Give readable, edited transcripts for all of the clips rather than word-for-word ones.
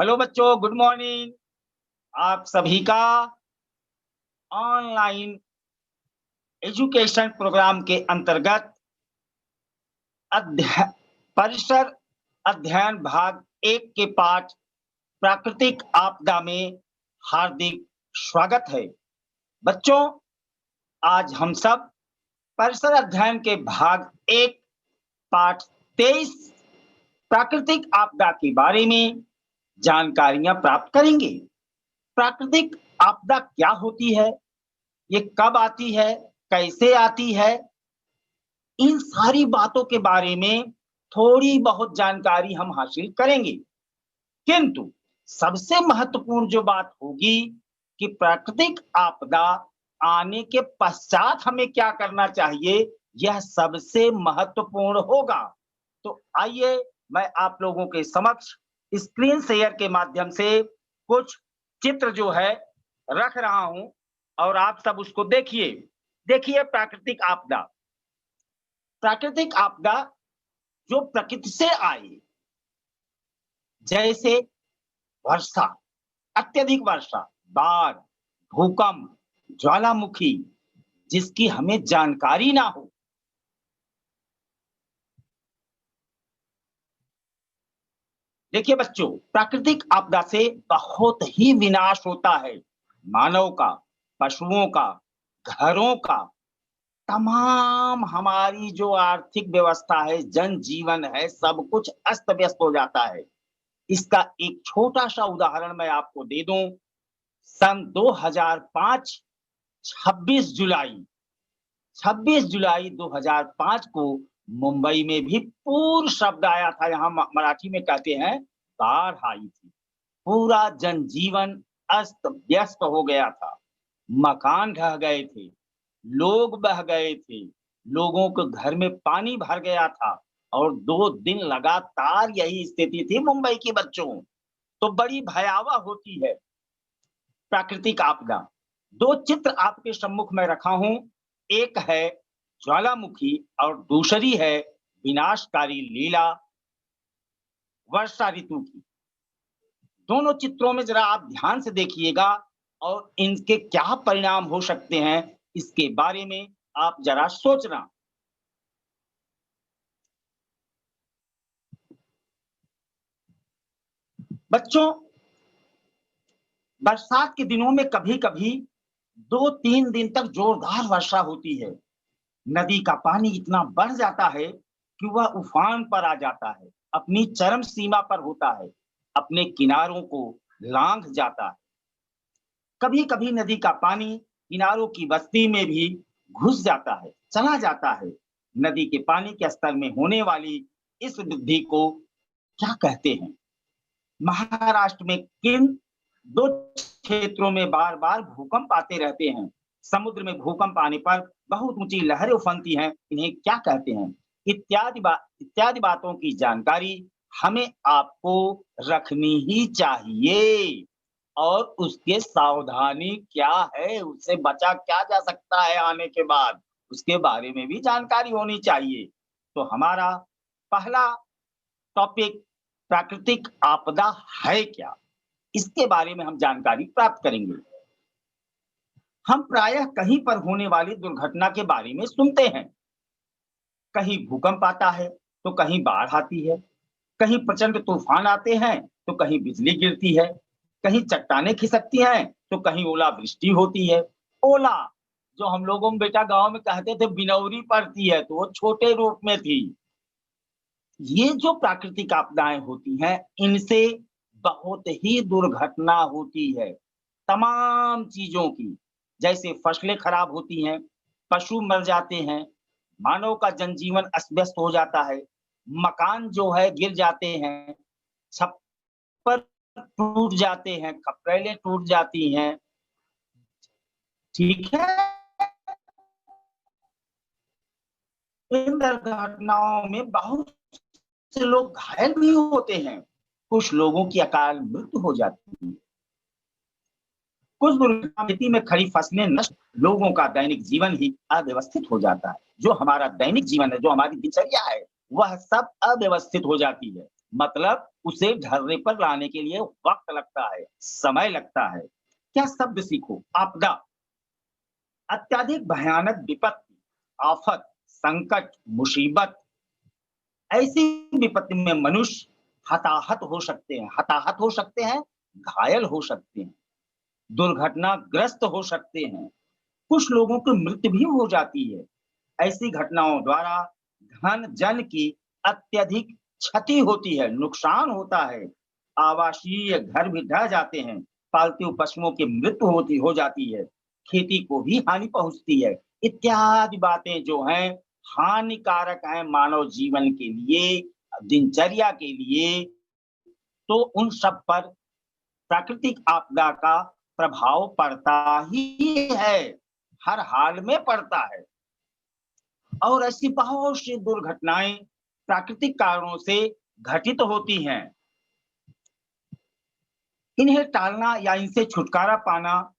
Hello बच्चों, good morning. आप सभी का ऑनलाइन एजुकेशन प्रोग्राम के अंतर्गत अध्याय परिसर अध्ययन भाग 1 के पाठ प्राकृतिक आपदा में हार्दिक स्वागत है। बच्चों, आज हम सब परिसर अध्ययन के भाग 1 पाठ 23 प्राकृतिक आपदा के बारे में जानकारियां प्राप्त करेंगे। प्राकृतिक आपदा क्या होती है, ये कब आती है, कैसे आती है, इन सारी बातों के बारे में थोड़ी बहुत जानकारी हम हासिल करेंगे। किंतु सबसे महत्वपूर्ण जो बात होगी कि प्राकृतिक आपदा आने के पश्चात हमें क्या करना चाहिए, यह सबसे महत्वपूर्ण होगा। तो आइए मैं आप लोगों के समक्ष स्क्रीन शेयर के माध्यम से कुछ चित्र जो है रख रहा हूं और आप सब उसको देखिए। देखिए, प्राकृतिक आपदा। प्राकृतिक आपदा जो प्रकृति से आए, जैसे वर्षा, अत्यधिक वर्षा, बाढ़, भूकंप, ज्वालामुखी, जिसकी हमें जानकारी ना हो। देखिए बच्चों, प्राकृतिक आपदा से बहुत ही विनाश होता है, मानव का, पशुओं का, घरों का, तमाम हमारी जो आर्थिक व्यवस्था है, जनजीवन है, सब कुछ अस्त व्यस्त हो जाता है। इसका एक छोटा सा उदाहरण मैं आपको दे दूं। सन 2005 26 जुलाई 2005 को मुंबई में भी पूर शब्द आया था। यहाँ मराठी में कहते हैं बाढ़ आई थी। पूरा जनजीवन अस्त व्यस्त हो गया था, मकान ढह गए थे, लोग बह गए थे, लोगों के घर में पानी भर गया था और 2 दिन लगातार यही स्थिति थी मुंबई के बच्चों। तो बड़ी भयावह होती है प्राकृतिक आपदा। 2 चित्र आपके सम्मुख में रखा हूं, एक है ज्वालामुखी और दूसरी है विनाशकारी लीला वर्षा ऋतु की। दोनों चित्रों में जरा आप ध्यान से देखिएगा और इनके क्या परिणाम हो सकते हैं, इसके बारे में आप जरा सोचना। बच्चों, बरसात के दिनों में कभी-कभी 2-3 दिन तक जोरदार वर्षा होती है। नदी का पानी इतना बढ़ जाता है कि वह उफान पर आ जाता है, अपनी चरम सीमा पर होता है, अपने किनारों को लांघ जाता है। कभी-कभी नदी का पानी किनारों की बस्ती में भी घुस जाता है, चला जाता है। नदी के पानी के स्तर में होने वाली इस वृद्धि को क्या कहते हैं? महाराष्ट्र में किन 2 क्षेत्रों में बार-बार भूकंप आते रहते हैं? समुद्र में भूकंप आने पर बहुत ऊंची लहरें उफनती हैं, इन्हें क्या कहते हैं? इत्यादि बातों की जानकारी हमें आपको रखनी ही चाहिए और उसके सावधानी क्या है, उससे बचा क्या जा सकता है आने के बाद, उसके बारे में भी जानकारी होनी चाहिए। तो हमारा पहला टॉपिक प्राकृतिक आपदा है क्या, इसके बारे में हम जानकारी प्राप्त करेंगे। हम प्रायः कहीं पर होने वाली दुर्घटना के बारे में सुनते हैं। कहीं भूकंप आता है तो कहीं बाढ़ आती है, कहीं प्रचंड तूफान आते हैं तो कहीं बिजली गिरती है, कहीं चट्टानें खिसकती हैं तो कहीं ओलावृष्टि होती है। ओला, जो हम लोगों में बेटा गांव में कहते थे बिनौरी पड़ती है, तो वो छोटे रूप में थी। ये जो प्राकृतिक आपदाएं होती हैं, इनसे बहुत ही दुर्घटना होती है तमाम चीजों की। जैसे फसलें खराब होती हैं, पशु मर जाते हैं, मानव का जनजीवन अस्त व्यस्त हो जाता है, मकान जो है गिर जाते हैं, छप्पर टूट जाते हैं, खपरेलें टूट जाती हैं। ठीक है, इन दुर्घटनाओं में बहुत से लोग घायल भी होते हैं, कुछ लोगों की अकाल मृत्यु हो जाती है। कुछ दुर्घटना में खड़ी फसलें नष्ट, लोगों का दैनिक जीवन ही अव्यवस्थित हो जाता है। जो हमारा दैनिक जीवन है, जो हमारी दिनचर्या है, वह सब अव्यवस्थित हो जाती है। मतलब उसे ढर्रे पर लाने के लिए वक्त लगता है, समय लगता है। क्या शब्द सीखो? आपदा, अत्यधिक भयानक विपत्ति, आफत, संकट, मुसीबत। ऐसी विपत्ति में मनुष्य हताहत हो सकते हैं, घायल हो सकते हैं, दुर्घटनाग्रस्त हो सकते हैं, कुछ लोगों की मृत्यु भी हो जाती है। ऐसी घटनाओं द्वारा धन जन की अत्यधिक क्षति होती है, नुकसान होता है, आवासीय घर भी ढह जाते हैं, पालतू पशुओं की मृत्यु होती हो जाती है, खेती को भी हानि पहुंचती है। इत्यादि बातें जो हैं हानिकारक हैं मानव जीवन के लिए, दिनचर्या के लिए। तो उन सब पर प्राकृतिक आपदा का प्रभाव पड़ता ही है, हर हाल में पड़ता है। और ऐसी बहुत सी दुर्घटनाएं प्राकृतिक कारणों से घटित होती हैं। इन्हें टालना या इनसे छुटकारा पाना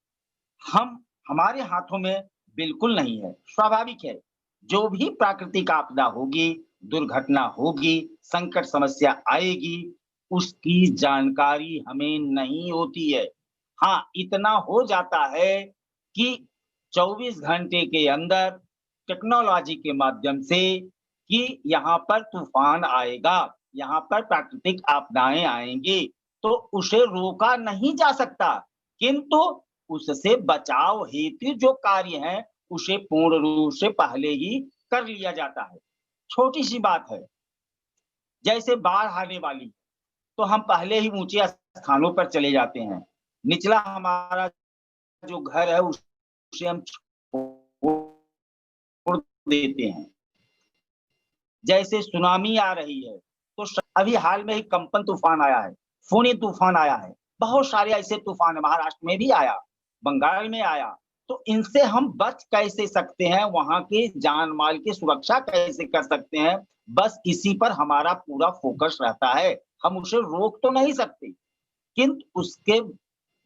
हम हमारे हाथों में बिल्कुल नहीं है। स्वाभाविक है, जो भी प्राकृतिक आपदा होगी, दुर्घटना होगी, संकट समस्या आएगी, उसकी जानकारी हमें नहीं होती है। हाँ, इतना हो जाता है कि 24 घंटे के अंदर टेक्नोलॉजी के माध्यम से कि यहाँ पर तूफान आएगा, यहाँ पर प्राकृतिक आपदाएँ आएँगी, तो उसे रोका नहीं जा सकता, किंतु उससे बचाव हेतु जो कार्य हैं, उसे पूर्ण रूप से पहले ही कर लिया जाता है। छोटी-सी बात है, जैसे बाढ़ आने वाली, तो हम पहले ही ऊँचे स्थानों पर चले जाते हैं। निचला हमारा जो घर है, उसे हम छोड़ देते हैं। जैसे सुनामी आ रही है, तो अभी हाल में ही कंपन तूफान आया है, फोनी तूफान आया है, बहुत सारे ऐसे तूफान महाराष्ट्र में भी आया, बंगाल में आया। तो इनसे हम बच कैसे सकते हैं, वहां के जान माल की सुरक्षा कैसे कर सकते हैं, बस इसी पर हमारा पूरा फोकस रहता है। हम उसे रोक तो नहीं सकते, किंतु उसके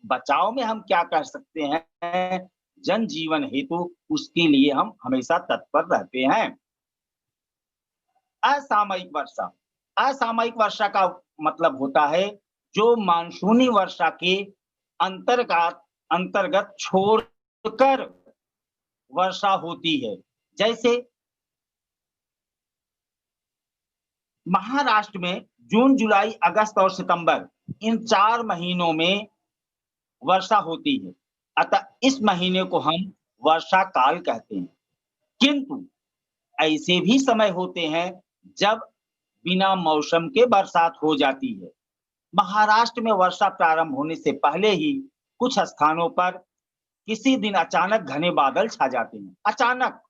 बचाव में हम क्या कर सकते हैं, जन जीवन हेतु उसके लिए हम हमेशा तत्पर रहते हैं। असामयिक वर्षा, असामयिक वर्षा का मतलब होता है जो मानसूनी वर्षा के अंतर्गत अंतर्गत छोड़कर वर्षा होती है। जैसे महाराष्ट्र में जून, जुलाई, अगस्त और सितंबर, इन 4 महीनों में वर्षा होती है। अतः इस महीने को हम वर्षा काल कहते हैं। किंतु ऐसे भी समय होते हैं जब बिना मौसम के बरसात हो जाती है। महाराष्ट्र में वर्षा प्रारंभ होने से पहले ही कुछ स्थानों पर किसी दिन अचानक घने बादल छा जाते हैं। अचानक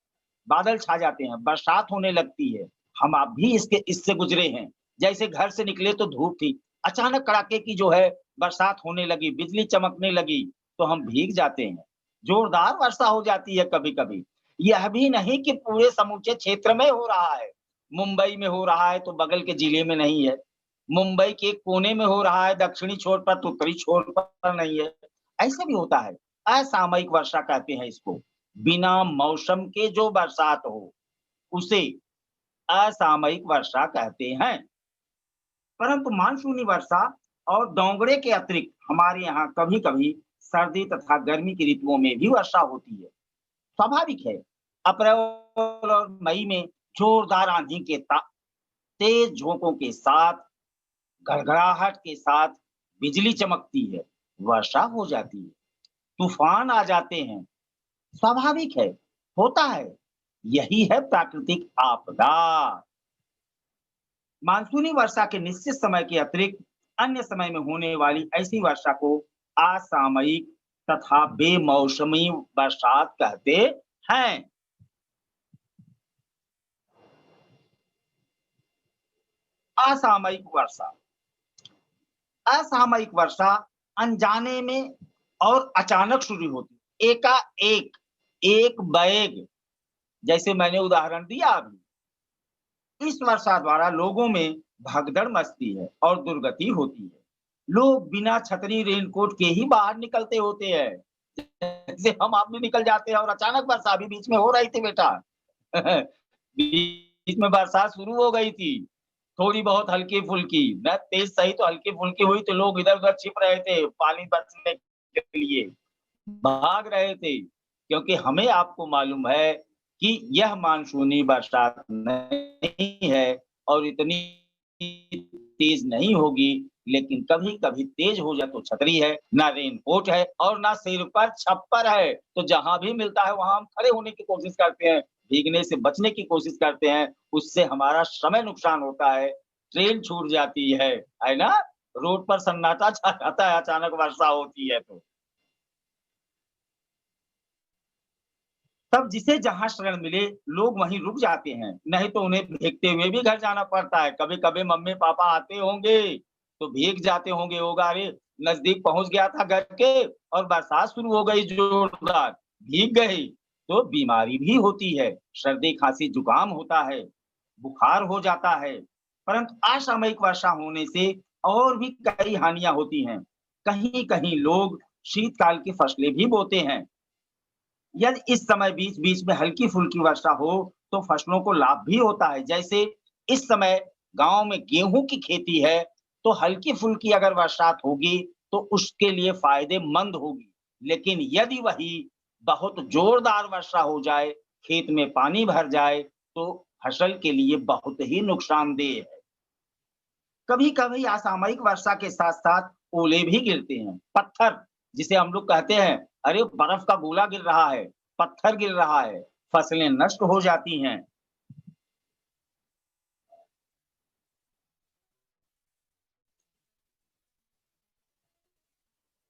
बादल छा जाते हैं, बरसात होने लगती है। हम आप भी इससे गुजरे हैं। जैसे घर से निकले तो धूप थी, अचानक कड़ाके की जो है बरसात होने लगी, बिजली चमकने लगी, तो हम भीग जाते हैं। जोरदार वर्षा हो जाती है कभी-कभी। यह भी नहीं कि पूरे समूचे क्षेत्र में हो रहा है। मुंबई में हो रहा है तो बगल के जिले में नहीं है। मुंबई के कोने में हो रहा है, दक्षिणी छोर पर तो उत्तरी छोर पर नहीं है। ऐसा भी होता है। असामयिक वर्षा कहते हैं इसको। बिना मौसम के जो बरसात हो, उसे असामयिक वर्षा कहते हैं। परंतु मानसूनी वर्षा और दोंगड़े के अतिरिक्त हमारे यहाँ कभी-कभी सर्दी तथा गर्मी की ऋतुओं में भी वर्षा होती है। स्वाभाविक है, अप्रैल और मई में जोरदार आंधी के तेज झोंकों के साथ, गड़गड़ाहट के साथ बिजली चमकती है, वर्षा हो जाती है, तूफान आ जाते हैं। स्वाभाविक है, होता है। यही है प्राकृतिक आपदा। मानसूनी वर्षा के निश्चित समय के अतिरिक्त अन्य समय में होने वाली ऐसी वर्षा को असामयिक तथा बेमौसमी बरसात कहते हैं। असामयिक वर्षा, असामयिक वर्षा अनजाने में और अचानक शुरू होती है, एकाएक, एक बैग, जैसे मैंने उदाहरण दिया अभी। इस वर्षा द्वारा लोगों में भगदड़ मचती है और दुर्गति होती है। लोग बिना छतरी रेनकोट के ही बाहर निकलते होते हैं। जैसे हम आप भी निकल जाते हैं और अचानक वर्षा अभी बीच में हो रही थी बेटा। बीच में बरसात शुरू हो गई थी। थोड़ी बहुत हल्की फुल्की, न तेज सही तो हल्की फुल्की हुई तो लोग इधर उधर छिप रहे थे पानी बरसने के लिए, भाग रहे थे, क्योंकि हमें आपको मालूम है कि यह मानसूनी बरसात नहीं है और इतनी तेज नहीं होगी, लेकिन कभी-कभी तेज हो जाए तो छतरी है, ना रेनकोट है और ना सिर पर छप्पर है। तो जहाँ भी मिलता है वहाँ हम खड़े होने की कोशिश करते हैं, भीगने से बचने की कोशिश करते हैं, उससे हमारा समय नुकसान होता है, ट्रेन छूट जाती है ना? रोड पर सन्नाटा छा जाता है अचानक वर्षा होती है तो। तब जिसे जहाँ शरण मिले, लोग वहीं रुक जाते हैं, नहीं तो उन्हें भीगते हुए भी घर जाना पड़ता है। कभी-कभी मम्मी-पापा आते होंगे, तो भीग जाते होगा, अरे! नज़दीक पहुँच गया था घर के और बरसात शुरू हो गई जोरदार, भीग गई, तो बीमारी भी होती है, सर्दी, खाँसी, जुकाम होता है, बुखार हो जाता है। परंतु असामयिक वर्षा होने से और भी कई हानियाँ होती हैं। कहीं-कहीं लोग शीतकाल की फसलें भी बोते हैं। यदि इस समय बीच-बीच में हल्की-फुल्की वर्षा हो, तो फसलों को लाभ भी होता है। जैसे इस समय गाँव में गेहूँ की खेती है, तो हल्की-फुल्की अगर बरसात होगी, तो उसके लिए फ़ायदेमंद होगी। लेकिन यदि वही बहुत जोरदार वर्षा हो जाए, खेत में पानी भर जाए, तो फसल के लिए बहुत ही नुकसानदेह है। कभी-कभी असामयिक वर्षा के साथ-साथ ओले भी गिरते हैं। पत्थर जिसे हम लोग कहते हैं, अरे बर्फ का गोला गिर रहा है, पत्थर गिर रहा है, फसलें नष्ट हो जाती हैं।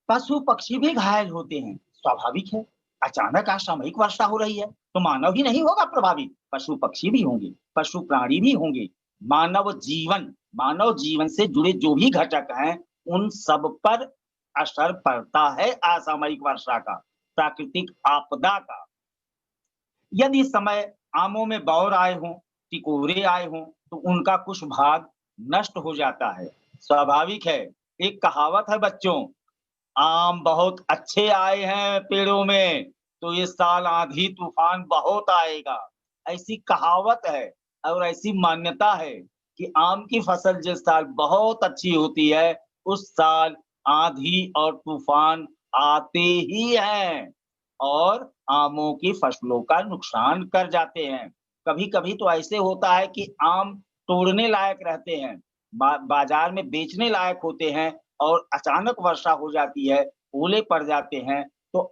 पशु-पक्षी भी घायल होते हैं, स्वाभाविक है। अचानक असामयिक वर्षा हो रही है, तो मानव ही नहीं होगा प्रभावित, पशु-पक्षी भी होंगे, पशु प्राणी भी होंगे। मानव जीवन से जुड़े जो भी घटक हैं, उन सब पर असर पड़ता है असामयिक वर्षा का, प्राकृतिक आपदा का। यदि इस समय आमों में बौर आए हों, टिकोरे आए हों, तो उनका कुछ भाग नष्ट हो जाता है। स्वाभाविक है, एक कहावत है बच्चों, आम बहुत अच्छे आए हैं पेड़ों में, तो इस साल आंधी-तूफान बहुत आएगा। ऐसी कहावत है और ऐसी मान्यता है कि आम की फसल जिस साल बहुत अच्छी होती है, उस साल आंधी और तूफान आते ही हैं और आमों की फसलों का नुकसान कर जाते हैं। कभी-कभी तो ऐसे होता है कि आम तोड़ने लायक रहते हैं, बाज़ार में बेचने लायक होते हैं और अचानक वर्षा हो जाती है, ओले पड़ जाते हैं, तो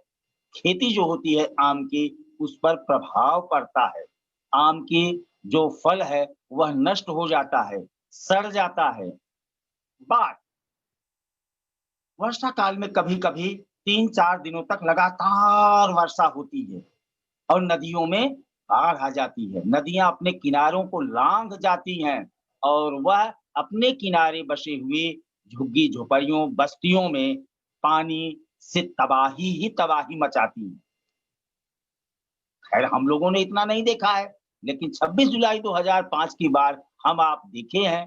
खेती जो होती है आम की, उस पर प्रभाव पड़ता है। आम की जो फल है, वह नष्ट हो जाता है, सड़ जाता है। बाढ़ वर्षा काल में कभी-कभी 3-4 दिनों तक लगातार वर्षा होती है और नदियों में बाढ़ आ जाती है। नदियाँ अपने किनारों को लांघ जाती हैं और वह अपने किनारे बसे हुए झुग्गी-झोपड़ियों, बस्तियों में पानी से तबाही ही तबाही मचाती हैं। खैर हम लोगों ने इतना नहीं देखा है, लेकिन 26 जुलाई 2005 की बाढ़ हम आप देखे हैं,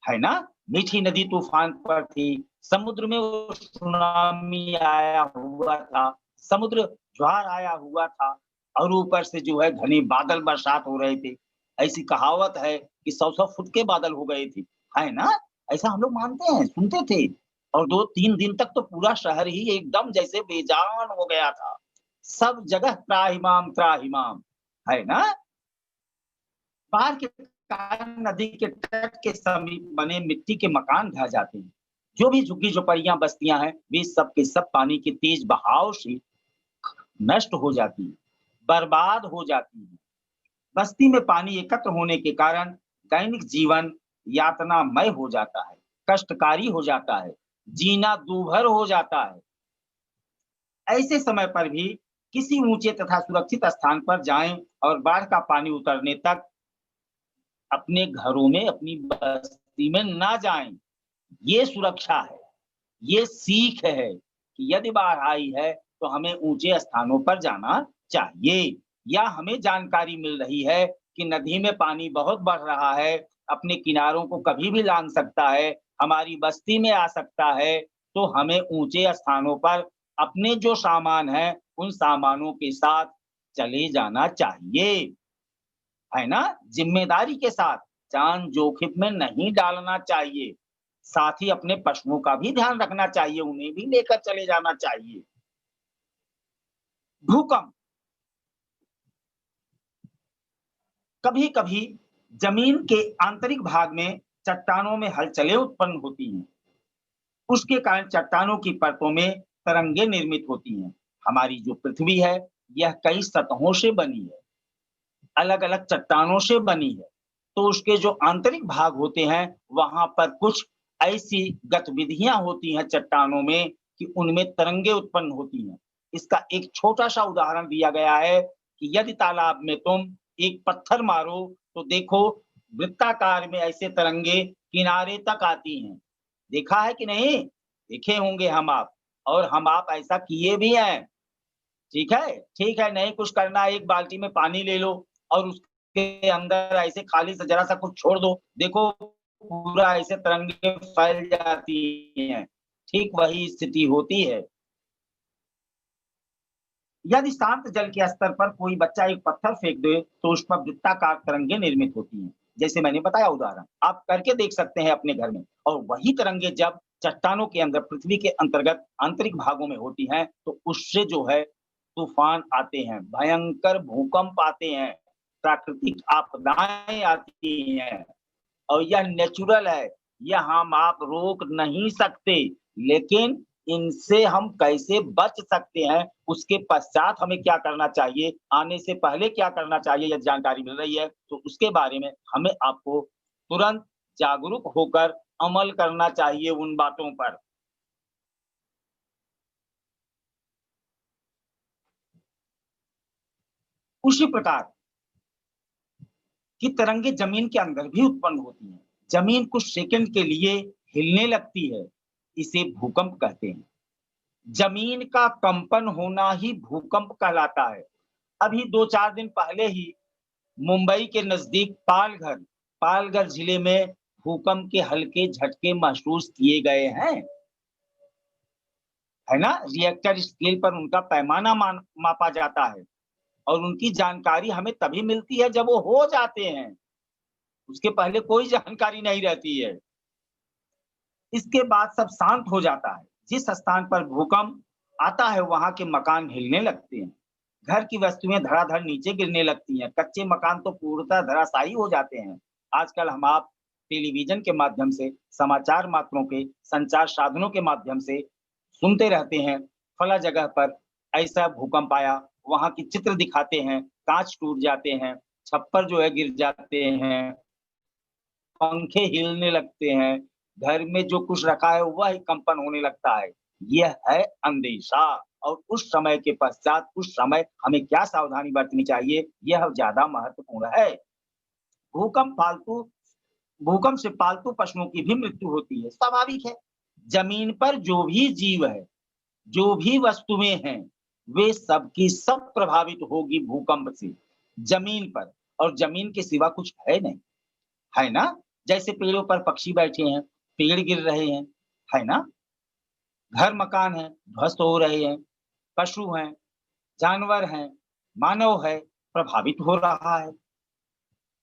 है ना? मीठी नदी तूफ़ान पर थी, समुद्र में वो सुनामी आया हुआ था, समुद्र ज्वार आया हुआ था और ऊपर से जो है घने बादल बरसात हो रहे थे। ऐसी कहावत है कि 100-100 फुट के बादल हो गए थे, है ना? ऐसा हम लोग मानते हैं, सुनते थे और 2-3 दिन तक तो पूरा शहर ही एकदम जैसे बेजान हो गया था। सब जगह त्राहिमाम त्राहिमाम, है ना? बाढ़ के कारण नदी के तट के समीप बने मिट्टी के मकान ढह जाते हैं। जो भी झुग्गी-झोपड़ियाँ, बस्तियाँ हैं, वे सब के सब पानी के तेज बहाव से नष्ट हो जाती हैं, बर्बाद हो जाती हैं। बस्ती में पानी एकत्र होने के कारण दैनिक जीवन यातनामय हो जाता है, कष्टकारी हो जाता है, जीना दूभर हो जाता है। ऐसे समय पर भी किसी ऊँचे तथा सुरक्षित स्थान पर जाएँ और बाढ़ का पानी उतरने तक अपने घरों में, अपनी बस्ती में ना जाएँ। ये सुरक्षा है, ये सीख है कि यदि बाढ़ आई है, तो हमें ऊँचे स्थानों पर जाना चाहिए या हमें जानकारी मिल रही है कि नदी में पानी बहुत बढ़ रहा है, अपने किनारों को कभी भी लांघ सकता है, हमारी बस्ती में आ सकता है, तो हमें ऊँचे स्थानों पर अपने जो सामान हैं, उन सामानों के साथ चले जाना चाहिए, है ना? ज़िम्मेदारी के साथ जान जोखिम में नहीं डालना चाहिए। साथ ही अपने पशुओं का भी ध्यान रखना चाहिए, उन्हें भी लेकर चले जाना चाहिए। भूकंप कभी-कभी जमीन के आंतरिक भाग में चट्टानों में हलचलें उत्पन्न होती हैं। उसके कारण चट्टानों की परतों में तरंगे निर्मित होती हैं। हमारी जो पृथ्वी है, यह कई सतहों से बनी है, अलग-अलग चट्टानों से बनी है। तो उसके जो आंतरिक भाग होते हैं, वहाँ पर कुछ ऐसी गतिविधियाँ होती हैं चट्टानों में कि उनमें तरंगे उत्पन्न होती हैं। इसका एक छोटा-सा उदाहरण दिया गया है कि यदि तालाब में तुम एक पत्थर मारो, तो देखो वृत्ताकार में ऐसे तरंगे किनारे तक आती हैं। देखा है कि नहीं? देखे होंगे हम आप, और हम आप ऐसा किए भी हैं। ठीक है? ठीक है, नहीं कुछ करना, एक बाल्टी में पानी ले लो और उसके अंदर ऐसे खाली से ज़रा-सा कुछ छोड़ दो। देखो पूरा ऐसे तरंगे फैल जाती हैं। ठीक वही स्थिति होती है। यदि शांत जल के स्तर पर कोई बच्चा एक पत्थर फेंक दे, तो उस पर वृत्ताकार तरंगे निर्मित होती हैं। जैसे मैंने बताया उदाहरण, आप करके देख सकते हैं अपने घर में। और वही तरंगे जब चट्टानों के अंदर पृथ्वी के अंतर्गत आंतरिक भागों में होती हैं, तो उससे जो है तूफान आते हैं, भयंकर भूकंप आते हैं, प्राकृतिक आपदाएँ आती हैं। और यह नेचुरल है, यह हम आप रोक नहीं सकते, लेकिन इनसे हम कैसे बच सकते हैं, उसके पश्चात हमें क्या करना चाहिए, आने से पहले क्या करना चाहिए, यदि जानकारी मिल रही है, तो उसके बारे में हमें आपको तुरंत जागरूक होकर अमल करना चाहिए उन बातों पर। उसी प्रकार की तरंगे जमीन के अंदर भी उत्पन्न होती हैं। जमीन कुछ सेकंड के लिए हिलने लगती है, इसे भूकंप कहते हैं। जमीन का कंपन होना ही भूकंप कहलाता है। अभी 2-4 दिन पहले ही मुंबई के नजदीक पालघर जिले में भूकंप के हल्के झटके महसूस किए गए हैं, है ना? रिएक्टर स्केल पर उनका पैमाना मापा जाता है और उनकी जानकारी हमें तभी मिलती है जब वो हो जाते हैं। उसके पहले कोई जानकारी नहीं रहती है। इसके बाद सब शांत हो जाता है। जिस स्थान पर भूकंप आता है, वहाँ के मकान हिलने लगते हैं। घर की वस्तुएं धड़ाधड़ नीचे गिरने लगती हैं। कच्चे मकान तो पूर्णतः धराशायी हो जाते हैं। आजकल हम आप टेलीविजन के माध्यम से, समाचार मात्रों के संचार साधनों के माध्यम से सुनते रहते हैं, फला जगह पर ऐसा भूकंप आया, वहाँ की चित्र दिखाते हैं, काँच टूट जाते हैं, छप्पर जो है गिर जाते हैं, पंखे हिलने लगते हैं, घर में जो कुछ रखा है वह कंपन होने लगता है। यह है अंदेशा। और उस समय के पश्चात उस समय हमें क्या सावधानी बरतनी चाहिए, यह ज़्यादा महत्वपूर्ण है। भूकंप पालतू भूकंप से पालतू पशुओं की भी मृत्यु होती है, स्वाभाविक है। जमीन पर जो भी जीव है, जो भी वस्तुएँ हैं, वे सब की सब प्रभावित होगी भूकंप से, जमीन पर। और जमीन के सिवा कुछ है नहीं। है ना? जैसे पेड़ों पर पक्षी बैठे हैं, पेड़ गिर रहे हैं, है ना? घर मकान हैं, ध्वस्त हो रहे हैं, पशु हैं, जानवर हैं, मानव है, प्रभावित हो रहा है।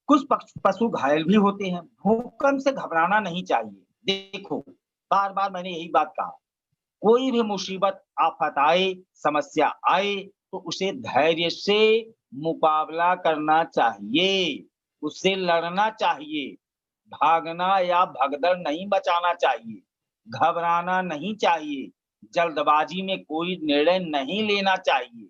कुछ पशु घायल भी होते हैं। भूकंप से घबराना नहीं चाहिए। देखो, बार-बार मैंने यही बात कहा, कोई भी मुसीबत, आफत आए, समस्या आए, तो उसे धैर्य से मुकाबला करना चाहिए, उससे लड़ना चाहिए। भागना या भगदड़ नहीं बचाना चाहिए, घबराना नहीं चाहिए, जल्दबाजी में कोई निर्णय नहीं लेना चाहिए,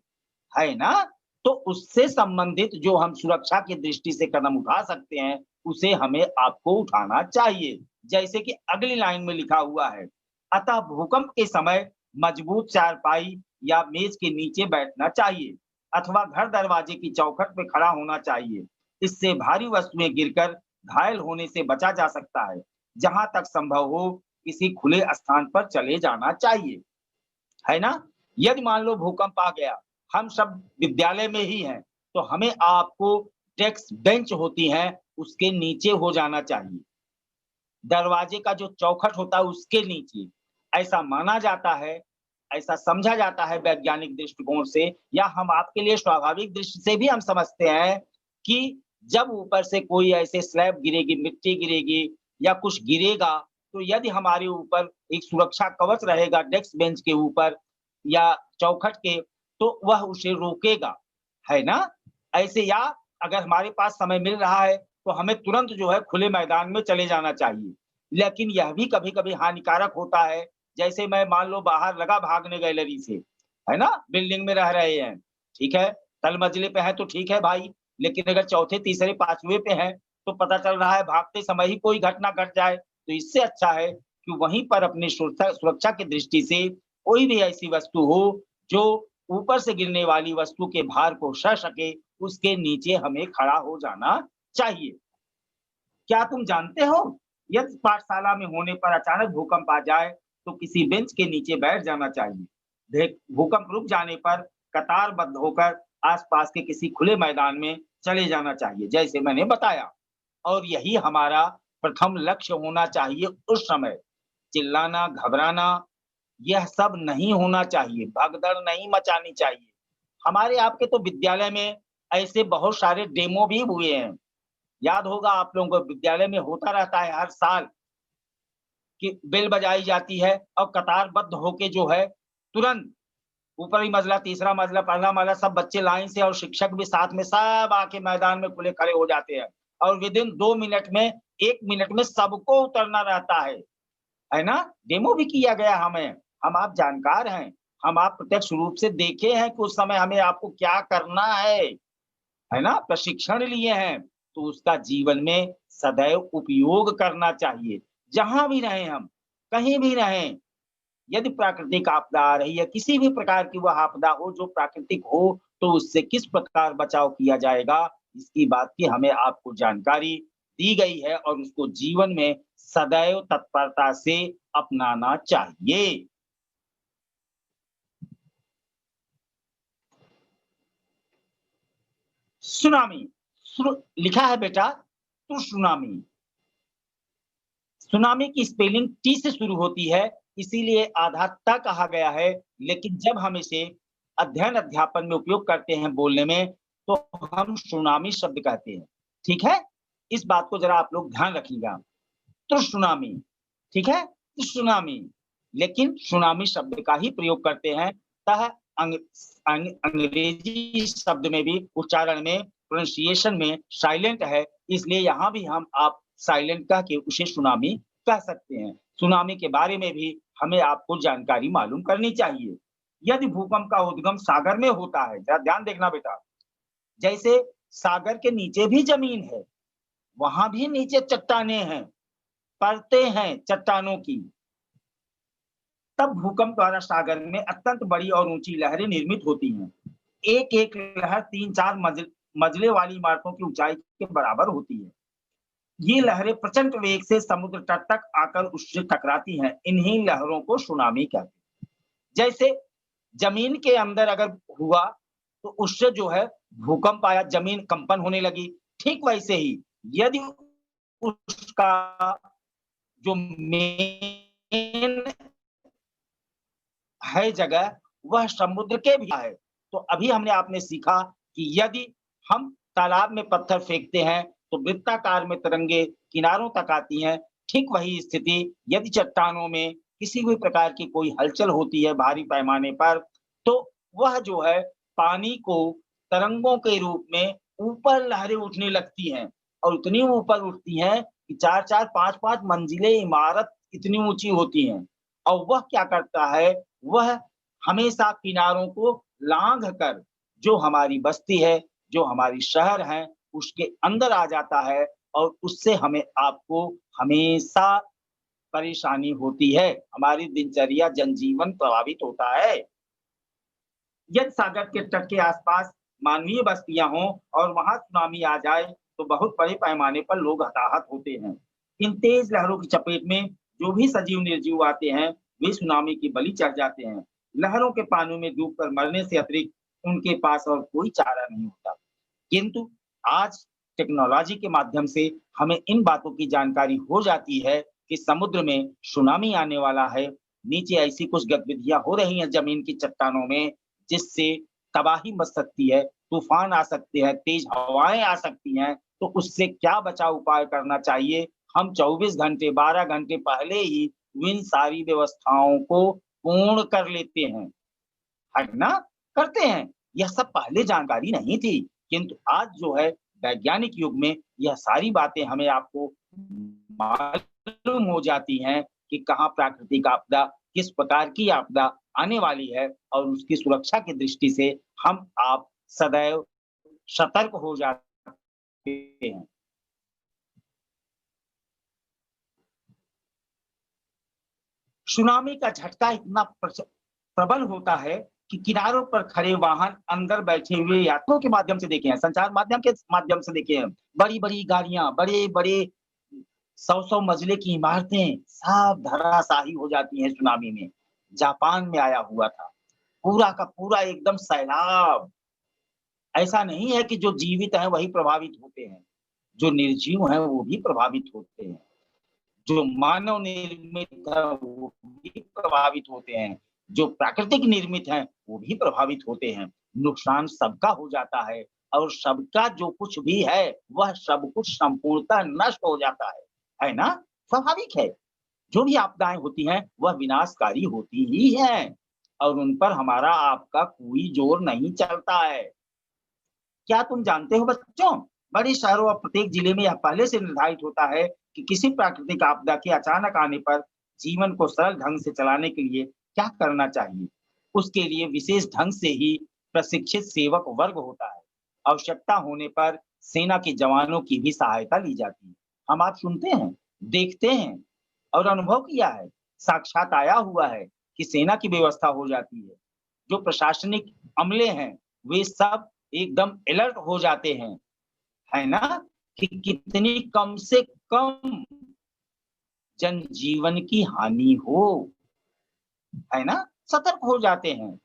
है ना? तो उससे संबंधित जो हम सुरक्षा की दृष्टि से कदम उठा सकते हैं, उसे हमें आपको उठाना चाहिए। जैसे कि अगली लाइन में लिखा हुआ है, अतः भूकंप के समय मजबूत चारपाई या मेज के नीचे बैठना चाहिए अथवा घर दरवाजे की चौखट पे खड़ा होना चाहिए। इससे भारी वस्तुएं गिरकर घायल होने से बचा जा सकता है। जहां तक संभव हो, किसी खुले स्थान पर चले जाना चाहिए, है ना? यदि मान लो भूकंप आ गया, हम सब विद्यालय में ही हैं, तो हमें आपको डेस्क बेंच होती हैं, उसके नीचे हो जाना चाहिए। दरवाजे का जो चौखट होता है उसके नीचे। ऐसा माना जाता है, ऐसा समझा जाता है वैज्ञानिक दृष्टिकोण से, या हम आपके लिए स्वाभाविक दृष्टि से भी हम समझते हैं कि जब ऊपर से कोई ऐसे स्लैब गिरेगी, मिट्टी गिरेगी या कुछ गिरेगा, तो यदि हमारे ऊपर एक सुरक्षा कवच रहेगा डेस्क बेंच के ऊपर या चौखट के, तो वह उसे रोकेगा, है ना? ऐसे या अगर हमारे पास समय मिल रहा है, तो हमें तुरंत जो है खुले मैदान में चले जाना चाहिए। लेकिन यह भी कभी-कभी हानिकारक होता है, जैसे मैं मान लो बाहर लगा भागने गैलरी से, है ना? बिल्डिंग में रह रहे हैं, ठीक है? तल मंजिले पे हैं तो ठीक है भाई, लेकिन अगर चौथे, तीसरे, 5वें पे हैं, तो पता चल रहा है भागते समय ही कोई घटना घट जाए, तो इससे अच्छा है कि वहीं पर अपनी सुरक्षा सुरक्षा की दृष्टि से कोई भी ऐसी वस्तु हो, जो ऊपर से गिरने वाली वस्तु के भार को सह सके, उसके नीचे हमें खड़ा हो जाना चाहिए। क्या तुम जानते हो? यदि पाठशाला में होने पर अचानक भूकंप आ जाए, तो किसी बेंच के नीचे बैठ जाना चाहिए। भूकंप रुक जाने पर कतारबद्ध होकर आसपास के किसी खुले मैदान में चले जाना चाहिए, जैसे मैंने बताया। और यही हमारा प्रथम लक्ष्य होना चाहिए उस समय। चिल्लाना, घबराना, यह सब नहीं होना चाहिए, भगदड़ नहीं मचानी चाहिए। हमारे आपके तो विद्यालय में ऐसे बहुत सारे डेमो भी हुए हैं। याद होगा आप लोगों को विद्यालय में होता रहता है हर साल कि बेल बजाई जाती है और कतारबद्ध होके जो है तुरंत ऊपरी मंजिला, तीसरा मंजिला, पहला मंजिला सब बच्चे लाइन से और शिक्षक भी साथ में सब आके मैदान में खुले खड़े हो जाते हैं और विदिन 2 मिनट में 1 मिनट में सबको उतरना रहता है ना? डेमो भी किया गया हमें, हम आप जानकार हैं, हम आप प्रत्यक्ष रूप से देखे हैं कि उस समय हमें आपको क्या करना है ना? प्रशिक्षण लिए हैं, तो उसका जीवन में सदैव उपयोग करना चाहिए। जहाँ भी रहें हम, कहीं भी रहें, यदि प्राकृतिक आपदा आ रही है, किसी भी प्रकार की वह आपदा हो जो प्राकृतिक हो, तो उससे किस प्रकार बचाव किया जाएगा, इसकी बात की हमें आपको जानकारी दी गई है और उसको जीवन में सदैव तत्परता से अपनाना चाहिए। सुनामी, लिखा है बेटा, तो सुनामी। सुनामी की स्पेलिंग टी से शुरू होती है, इसीलिए आधा त कहा गया है, लेकिन जब हम इसे अध्ययन अध्यापन में उपयोग करते हैं बोलने में, तो हम सुनामी शब्द कहते हैं, ठीक है? इस बात को ज़रा आप लोग ध्यान रखिएगा। तो सुनामी, ठीक है? तो सुनामी, लेकिन सुनामी शब्द का ही प्रयोग करते हैं, अतः अंग्रेजी शब्द में भी उच्चारण में, प्रोनंसिएशन में साइलेंट है, इसलिए यहाँ भी हम आप साइलेंट कह के उसे सुनामी कह सकते हैं। सुनामी के बारे में भी हमें आपको जानकारी मालूम करनी चाहिए। यदि भूकंप का उद्गम सागर में होता है, ज़रा ध्यान देखना बेटा, जैसे सागर के नीचे भी ज़मीन है, वहाँ भी नीचे चट्टानें हैं, परतें हैं चट्टानों की। तब भूकंप द्वारा सागर में अत्यंत बड़ी और ऊंची लहरें निर्मित होती हैं। एक-एक लहर 3-4 मंजिले वाली इमारतों की ऊंचाई के बराबर होती है। ये लहरें प्रचंड वेग से समुद्र तट तक आकर उससे टकराती हैं। इन्हीं लहरों को सुनामी कहते हैं। जैसे जमीन के अंदर अगर हुआ, तो उससे जो है भूकंप आया, जमीन कंपन होने लगी। ठीक वैसे ही यदि उसका जो मेन है जगह, वह समुद्र के भी है। तो अभी हमने आपने सीखा कि यदि हम तालाब में पत्थर फेंकते हैं, तो वृत्ताकार में तरंगे किनारों तक आती हैं। ठीक वही स्थिति यदि चट्टानों में किसी भी प्रकार की कोई हलचल होती है भारी पैमाने पर, तो वह जो है पानी को तरंगों के रूप में ऊपर लहरें उठने लगती हैं और इतनी ऊपर उठती हैं कि 4-4, 5-5 मंजिलें इमारत इतनी ऊँची होती हैं। और वह क्या करता है, वह हमेशा किनारों को लांघ कर जो हमारी बस्ती है, जो हमारी शहर है, उसके अंदर आ जाता है और उससे हमें आपको हमेशा परेशानी होती है। हमारी दिनचर्या, जनजीवन प्रभावित होता है। यदि सागर के तट के आसपास मानवीय बस्तियां हों और वहां सुनामी आ जाए, तो बहुत बड़े पैमाने पर लोग हताहत होते हैं। इन तेज लहरों की चपेट में जो भी सजीव निर्जीव आते हैं, वे सुनामी की बलि चढ़ जाते हैं। लहरों के पानी में डूबकर मरने से अतिरिक्त उनके पास और कोई चारा नहीं होता। किंतु आज टेक्नोलॉजी के माध्यम से हमें इन बातों की जानकारी हो जाती है कि समुद्र में सुनामी आने वाला है। नीचे ऐसी कुछ गतिविधियां हो रही हैं जमीन की चट्टानों में, जिससे तबाही मच सकती है। तूफान आ सकते हैं, तेज हवाएं आ सकती हैं, तो उससे क्या बचाव उपाय करना चाहिए? हम 24 घंटे 12 घंटे पहले ही इन सारी व्यवस्थाओं को पूर्ण कर लेते हैं, है ना? करते हैं। यह सब पहले जानकारी नहीं थी, किंतु आज जो है वैज्ञानिक युग में यह सारी बातें हमें आपको मालूम हो जाती हैं कि कहाँ प्राकृतिक आपदा, किस प्रकार की आपदा आने वाली है और उसकी सुरक्षा की दृष्टि से हम आप सदैव सतर्क हो जाते हैं। सुनामी का झटका इतना प्रबल होता है कि किनारों पर खड़े वाहन अंदर बैठे हुए यात्रियों के माध्यम से देखे हैं, संचार माध्यम के माध्यम से देखे हैं। बड़ी-बड़ी गाड़ियाँ, बड़े-बड़े 100-100 मंजिले की इमारतें सब धराशायी हो जाती हैं सुनामी में। जापान में आया हुआ था। पूरा का पूरा एकदम सैलाब। ऐसा नहीं है कि जो जीवित हैं वही प्रभावित होते हैं, जो निर्जीव हैं वो भी प्रभावित होते हैं। जो मानव निर्मित है वो भी प्रभावित होते हैं, जो प्राकृतिक निर्मित हैं वो भी प्रभावित होते हैं। नुकसान सबका हो जाता है और सबका जो कुछ भी है, वह सब कुछ संपूर्णतः नष्ट हो जाता है ना? स्वाभाविक है, जो भी आपदाएँ होती हैं, वह विनाशकारी होती ही हैं और उन पर हमारा आपका कोई ज़ोर नहीं चलता है। क्या तुम जानते हो बच्चों? बड़े शहरों और प्रत्येक जिले में यह पहले से निर्धारित होता है कि किसी प्राकृतिक आपदा के अचानक आने पर जीवन को सरल ढंग से चलाने के लिए क्या करना चाहिए। उसके लिए विशेष ढंग से ही प्रशिक्षित सेवक वर्ग होता है। आवश्यकता होने पर सेना के जवानों की भी सहायता ली जाती है। हम आप सुनते हैं, देखते हैं और अनुभव किया है, साक्षात आया हुआ है कि सेना की व्यवस्था हो जाती है। जो प्रशासनिक अमले हैं, वे सब एकदम अलर्ट हो जाते हैं, है ना? कि कितनी कम से कम जनजीवन की हानि हो, है ना? सतर्क हो जाते हैं।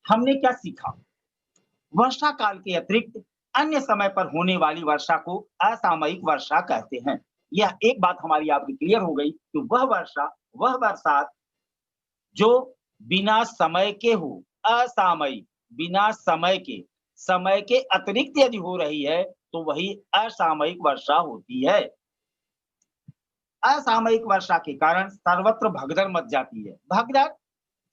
हमने क्या सीखा? वर्षा काल के अतिरिक्त अन्य समय पर होने वाली वर्षा को असामयिक वर्षा कहते हैं। यह एक बात हमारी आपकी क्लियर हो गई कि वह वर्षा, वह बरसात जो बिना समय के हो, असामयिक, बिना समय के अतिरिक्त यदि हो रही है, तो वही असामयिक वर्षा होती है। असामयिक वर्षा के कारण सर्वत्र भगदड़ मच जाती है। भगदड़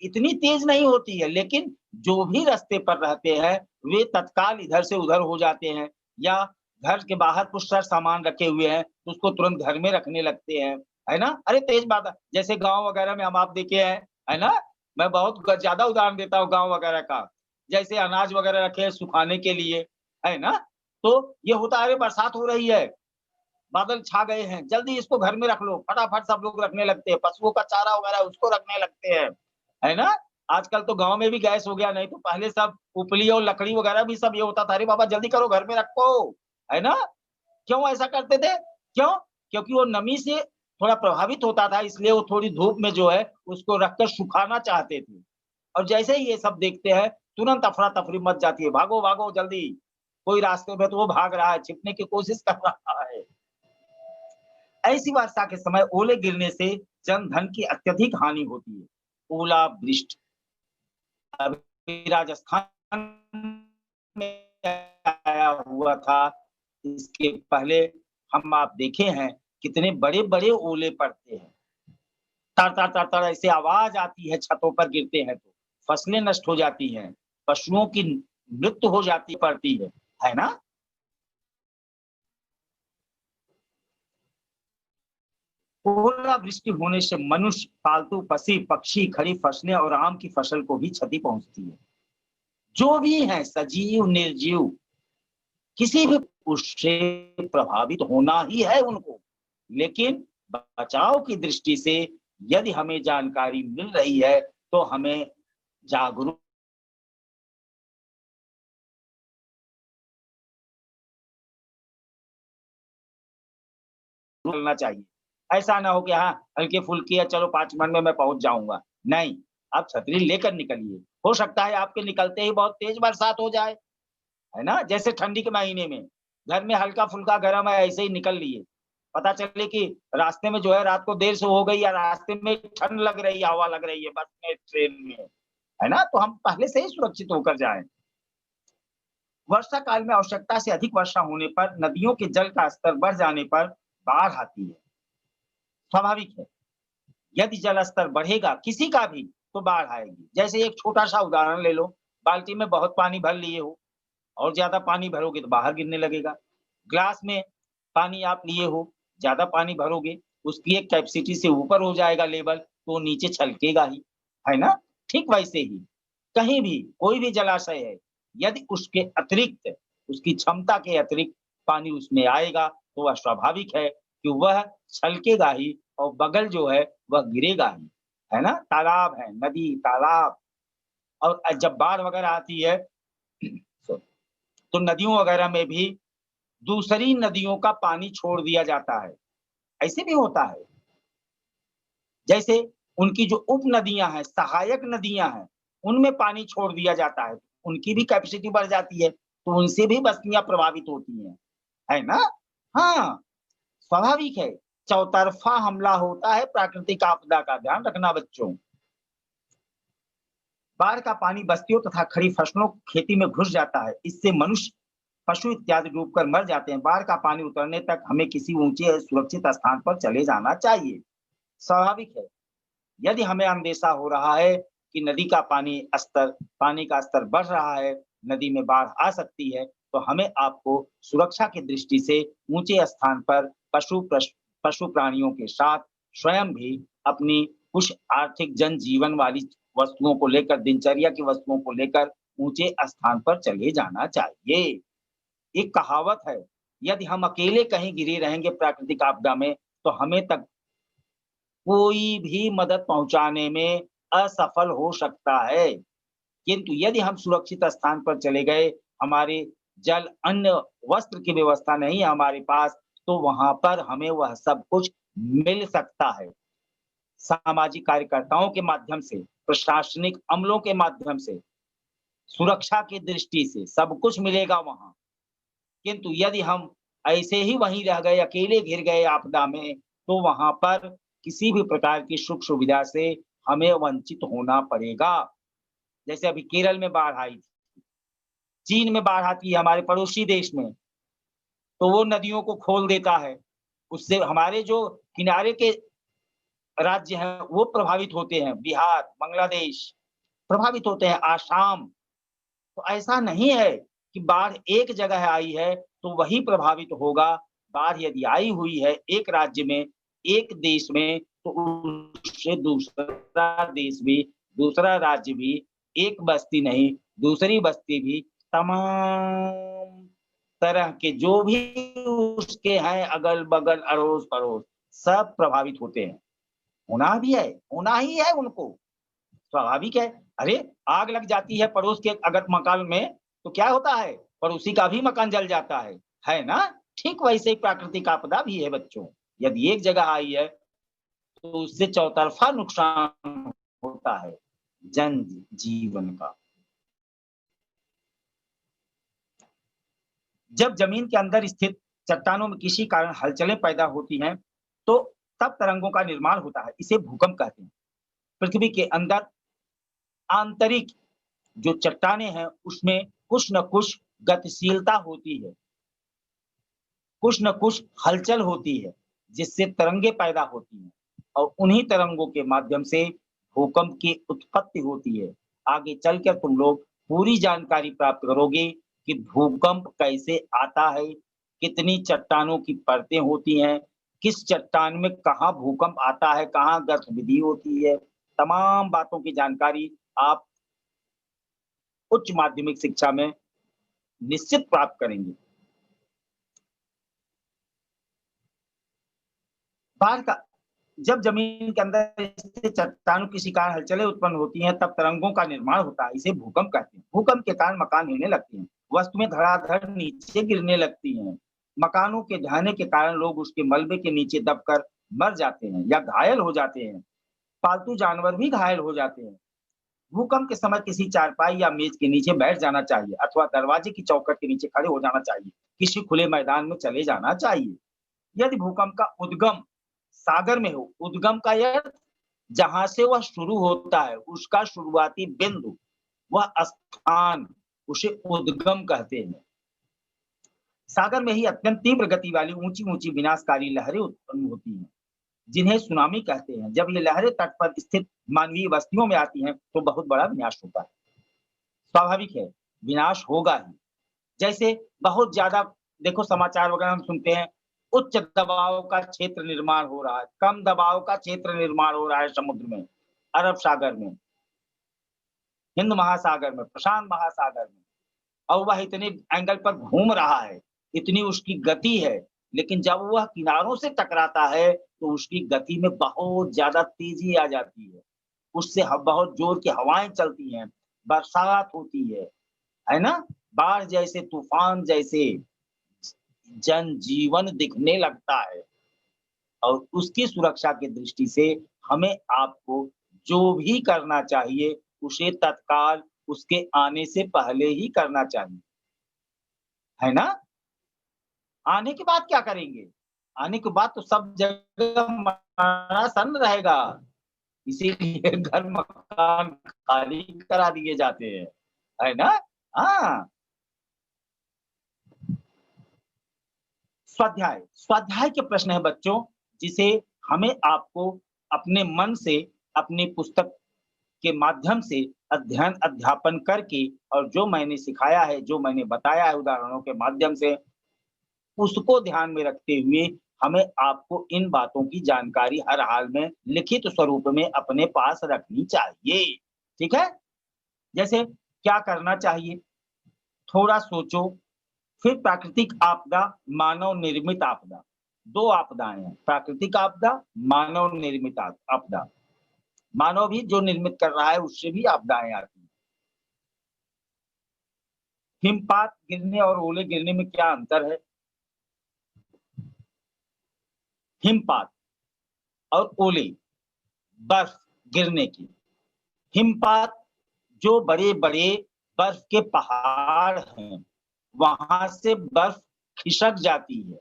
इतनी तेज नहीं होती है, लेकिन जो भी रास्ते पर रहते हैं, वे तत्काल इधर से उधर हो जाते हैं या घर के बाहर कुछ सामान रखे हुए हैं, तो उसको तुरंत घर में रखने लगते हैं, है ना? अरे तेज बात है, जैसे गाँव वगैरह में हम आप देखे हैं, है ना? मैं बहुत ज़्यादा उदाहरण देता हूँ गाँव वगैरह का। जैसे अनाज वगैरह रखे हैं सुखाने के लिए, है ना? तो ये होता है, अरे बरसात हो रही है, बादल छा गए हैं, जल्दी इसको घर में रख लो, फटाफट सब लोग रखने लगते हैं, पशुओं का चारा वगैरह उसको रखने लगते हैं, है ना? आजकल तो गाँव में भी गैस हो गया, नहीं तो पहले सब उपली और लकड़ी वगैरह भी सब ये होता था, अरे बाबा जल्दी करो घर में रखो, है ना? क्यों ऐसा करते थे? क्यों? क्योंकि वो नमी से थोड़ा प्रभावित होता था, इसलिए वो थोड़ी धूप में जो है उसको रखकर सुखाना चाहते थे। और जैसे ही ये सब देखते हैं, तुरंत अफरा-तफरी मच जाती है, भागो, भागो जल्दी, कोई रास्ते में तो वो भाग रहा है, छिपने की कोशिश कर रहा है। ऐसी वर्षा के समय ओले गिरने से जन-धन की अत्यधिक हानि होती है। ओलावृष्टि अभी राजस्थान में आया हुआ था, इसके पहले हम आप देखे हैं कितने बड़े-बड़े ओले पड़ते हैं। तर-तर, तर-तर ऐसे आवाज़ आती है छतों पर गिरते हैं तो, फसलें नष्ट हो जाती हैं, पशुओं की मृत्यु हो जाती पड़ती है ना? ओलावृष्टि होने से मनुष्य, पालतू पशु, पक्षी, खड़ी फसलें और आम की फसल को भी क्षति पहुँचती है। जो भी हैं सजीव, निर्जीव, किसी भी उससे प्रभावित होना ही है उनको। लेकिन बचाव की दृष्टि से यदि हमें जानकारी मिल रही है, तो हमें जागरूक होना चाहिए। ऐसा ना हो कि हाँ, हल्की-फुल्की है चलो 5 मिनट में मैं पहुँच जाऊँगा। नहीं, आप छतरी लेकर निकलिए। हो सकता है आपके निकलते ही बहुत तेज़ बरसात हो जाए। है ना? जैसे ठंडी के महीने में, घर में हल्का-फुल्का गरम है ऐसे ही निकल लिए। पता चले कि रास्ते में जो है रात को देर से हो गई या रास्ते में ठंड लग रही है, हवा लग रही है बस में, ट्रेन में, है ना? तो हम पहले से ही सुरक्षित होकर जाएं। वर्षा काल में आवश्यकता से अधिक वर्षा होने पर नदियों के जल का स्तर बढ़ जाने पर बाढ़ आती है। स्वाभाविक है, यदि जल स्तर बढ़ेगा किसी का भी तो बाढ़ आएगी। जैसे एक छोटा सा उदाहरण ले लो, बाल्टी में बहुत पानी भर लिए हो और ज्यादा पानी भरोगे तो बाहर गिरने लगेगा। ग्लास में पानी आप लिए हो, ज्यादा पानी भरोगे, उसकी एक कैपेसिटी से ऊपर हो जाएगा लेवल, तो वो नीचे छलकेगा ही, है ना? ठीक वैसे ही कहीं भी कोई भी जलाशय है, यदि उसके अतिरिक्त, उसकी क्षमता के अतिरिक्त पानी उसमें आएगा, तो वह स्वाभाविक है कि वह छलकेगा ही और बगल जो है वह गिरेगा ही, है ना? तालाब है, नदी, तालाब और जब बाढ़ वगैरह आती है तो नदियों वगैरह में भी दूसरी नदियों का पानी छोड़ दिया जाता है। ऐसे भी होता है। जैसे उनकी जो उप नदियाँ हैं, सहायक नदियाँ हैं, उनमें पानी छोड़ दिया जाता है। उनकी भी कैपेसिटी बढ़ जाती है, तो उनसे भी बस्तियाँ प्रभावित होती हैं, है ना? हाँ, स्वाभाविक है। चौतरफा हमला होता है प्राकृतिक आपदा का, ध्यान रखना बच्चों। बाढ़ का पानी बस्तियों तथा खड़ी फसलों खेती में घुस जाता है। इससे मनुष्य, पशु इत्यादि डूबकर मर जाते हैं। बाढ़ का पानी उतरने तक हमें किसी ऊंचे सुरक्षित स्थान पर चले जाना चाहिए। स्वाभाविक है, यदि हमें अंदेशा हो रहा है कि नदी का पानी का स्तर बढ़ रहा है, नदी में बाढ़ आ सकती है, तो हमें आपको सुरक्षा की दृष्टि से ऊंचे स्थान पर पशु प्राणियों के साथ स्वयं भी अपनी कुछ आर्थिक जनजीवन वाली वस्तुओं को लेकर, दिनचर्या की वस्तुओं को लेकर ऊंचे स्थान पर चले जाना चाहिए। एक कहावत है, यदि हम अकेले कहीं गिरे रहेंगे प्राकृतिक आपदा में, तो हमें तक कोई भी मदद पहुँचाने में असफल हो सकता है। किंतु यदि हम सुरक्षित स्थान पर चले गए, हमारे जल, अन्न, वस्त्र की व्यवस्था नहीं है हमारे पास, तो वहाँ पर हमें वह सब कुछ मिल सकता है। सामाजिक कार्यकर्ताओं के माध्यम से, प्रशासनिक अमलों के माध्यम से, सुरक्षा की दृष्टि से सब कुछ मिलेगा वहाँ। किंतु यदि हम ऐसे ही वहीं रह गए, अकेले घिर गए आपदा में, तो वहाँ पर किसी भी प्रकार की सुख-सुविधा से हमें वंचित होना पड़ेगा। जैसे अभी केरल में बाढ़ आई थी, चीन में बाढ़ आती है हमारे पड़ोसी देश में, तो वो नदियों को खोल देता है। उससे हमारे जो किनारे के राज्य हैं, वो प्रभावित होते हैं, बिहार, बांग्लादेश प्रभावित होते हैं, आसाम। तो ऐसा नहीं है कि बाढ़ एक जगह आई है तो वही प्रभावित होगा। बाढ़ यदि आई हुई है एक राज्य में, एक देश में, तो उससे दूसरा देश भी, दूसरा राज्य भी, एक बस्ती नहीं, दूसरी बस्ती भी, तमाम तरह के जो भी उसके हैं अगल-बगल, अड़ोस-पड़ोस, सब प्रभावित होते हैं। होना भी है, होना ही है उनको। स्वाभाविक है। अरे! आग लग जाती है पड़ोस के अगर मकान में, तो क्या होता है? पड़ोसी का भी मकान जल जाता है ना? ठीक वैसे ही प्राकृतिक आपदा भी है बच्चों। यदि एक जगह आई है, तो उससे चौतरफा नुकसान होता है जन जीवन का। जब जमीन के अंदर स्थित चट्टानों में किसी कारण हलचलें पैदा होती हैं, तो तब तरंगों का निर्माण होता है। इसे भूकंप कहते हैं। पृथ्वी के अंदर आंतरिक जो चट्टानें हैं, उसमें कुछ न कुछ गतिशीलता होती है, कुछ न कुछ हलचल होती है, जिससे तरंगे पैदा होती हैं और उन्हीं तरंगों के माध्यम से भूकंप की उत्पत्ति होती है। आगे चलकर तुम लोग पूरी जानकारी प्राप्त करोगे कि भूकंप कैसे आता है, कितनी चट्टानों की परतें होती हैं, किस चट्टान में कहाँ भूकंप आता है, कहाँ गतिविधि होती है, तमाम बातों की जानकारी आप उच्च माध्यमिक शिक्षा में निश्चित प्राप्त करेंगे। बाढ़ का जब जमीन के अंदर स्थित चट्टानों किसी कारण हलचलें उत्पन्न होती हैं, तब तरंगों का निर्माण होता है। इसे भूकंप कहते हैं। भूकंप के कारण मकान हिलने लगते हैं, वस्तुएं धड़ाधड़ नीचे गिरने लगती हैं। मकानों के ढहने के कारण लोग उसके मलबे के नीचे दबकर मर जाते हैं या घायल हो जाते हैं। पालतू जानवर भी घायल हो जाते हैं। भूकंप के समय किसी चारपाई या मेज के नीचे बैठ जाना चाहिए अथवा दरवाजे की चौखट के नीचे खड़े हो जाना चाहिए। किसी खुले मैदान में चले जाना चाहिए। यदि भूकंप का उद्गम सागर में हो, उद्गम का अर्थ जहां से वह शुरू होता है, उसका शुरुआती बिंदु, वह स्थान, उसे उद्गम कहते हैं। सागर में ही अत्यंत तीव्र गति वाली ऊंची-ऊंची विनाशकारी लहरें उत्पन्न होती हैं, जिन्हें सुनामी कहते हैं। जब ये लहरें तट पर स्थित मानवीय बस्तियों में आती हैं, तो बहुत बड़ा विनाश होता है। स्वाभाविक है, विनाश होगा ही। जैसे बहुत ज्यादा देखो समाचार वगैरह हम सुनते हैं, उच्च दबाव का क्षेत्र निर्माण हो रहा है, कम दबाव का क्षेत्र निर्माण हो रहा है समुद्र में, अरब सागर में, हिंद महासागर में, प्रशांत महासागर में, और वह इतने एंगल पर घूम रहा है, इतनी उसकी गति है, लेकिन जब वह किनारों से टकराता है, तो उसकी गति में बहुत ज़्यादा तेज़ी आ जाती है। उससे बहुत ज़ोर की हवाएँ चलती हैं, बरसात होती है ना? बाढ़ जैसे, तूफ़ान जैसे जनजीवन दिखने लगता है, और उसकी सुरक्षा की दृष्टि से हमें आपको जो भी करना चाहिए, उसे तत्काल उसके आने से पहले ही करना चाहिए, है ना? आने के बाद क्या करेंगे? आने के बाद तो सब जगह मरासन्न रहेगा, इसीलिए घर मकान खाली करा दिए जाते हैं, है ना? हाँ, स्वाध्याय। स्वाध्याय के प्रश्न है बच्चों, जिसे हमें आपको अपने मन से, अपनी पुस्तक के माध्यम से अध्ययन अध्यापन करके, और जो मैंने सिखाया है, जो मैंने बताया है उदाहरणों के माध्यम से, उसको ध्यान में रखते हुए हमें आपको इन बातों की जानकारी हर हाल में लिखित स्वरूप में अपने पास रखनी चाहिए। ठीक है? जैसे क्या करना चाहिए? थोड़ा सोचो, फिर प्राकृतिक आपदा, मानव निर्मित आपदा। 2 आपदाएँ हैं, प्राकृतिक आपदा, मानव निर्मित आपदा। मानव भी जो निर्मित कर रहा है, उससे भी आपदाएँ आती हैं। हिमपात गिरने और ओले गिरने में क्या अंतर है? हिमपात और ओले, बर्फ गिरने की। हिमपात, जो बड़े-बड़े बर्फ के पहाड़ हैं, वहाँ से बर्फ खिसक जाती है,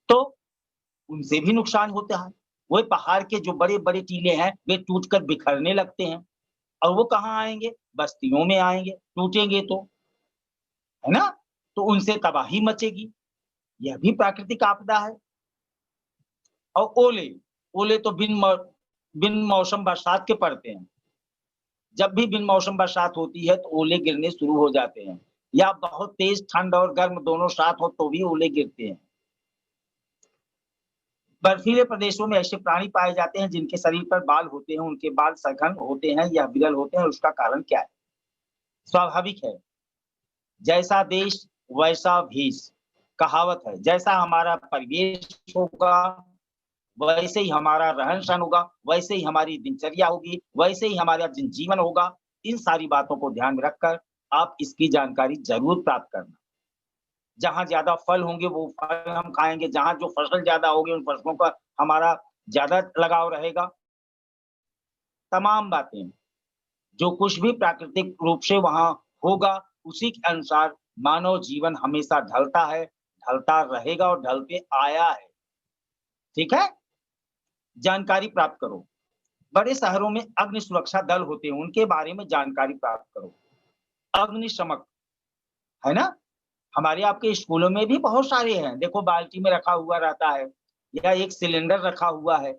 तो उनसे भी नुकसान होता है। वही पहाड़ के जो बड़े-बड़े टीले हैं, वे टूटकर बिखरने लगते हैं, और वो कहाँ आएँगे? बस्तियों में आएँगे, टूटेंगे तो, है ना? तो उनसे तबाही मचेगी, यह भी प्राकृतिक आपदा है। और ओले, ओले तो बिन मौसम बरसात के पड़ते हैं। जब भी बिन मौसम बरसात होती है, तो ओले गिरने शुरू हो जाते हैं, या बहुत तेज ठंड और गर्म दोनों साथ हो तो भी ओले गिरते हैं। बर्फीले प्रदेशों में ऐसे प्राणी पाए जाते हैं जिनके शरीर पर बाल होते हैं, उनके बाल सघन होते हैं या विरल होते हैं, उसका कारण क्या है? स्वाभाविक है, जैसा देश वैसा भेष, कहावत है। जैसा हमारा परिवेश होगा, वैसे ही हमारा रहन-सहन होगा, वैसे ही हमारी दिनचर्या होगी, वैसे ही हमारा जीवन होगा। इन सारी बातों को ध्यान में रखकर आप इसकी जानकारी ज़रूर प्राप्त करना। जहाँ ज़्यादा फल होंगे, वो फल हम खाएँगे, जहाँ जो फसल ज़्यादा होगी, उन फसलों का हमारा ज़्यादा लगाव रहेगा। तमाम बातें, जो कुछ भी प्राकृतिक रूप से वहाँ होगा, उसी के अनुसार मानव जीवन हमेशा ढलता है, ढलता रहेगा और ढलते आया है। ठीक है? जानकारी प्राप्त करो। बड़े शहरों में अग्नि सुरक्षा दल होते हैं, उनके बारे में जानकारी प्राप्त करो। अग्निशमक, है ना? हमारे आपके स्कूलों में भी बहुत सारे हैं। देखो बाल्टी में रखा हुआ रहता है, या एक सिलेंडर रखा हुआ है।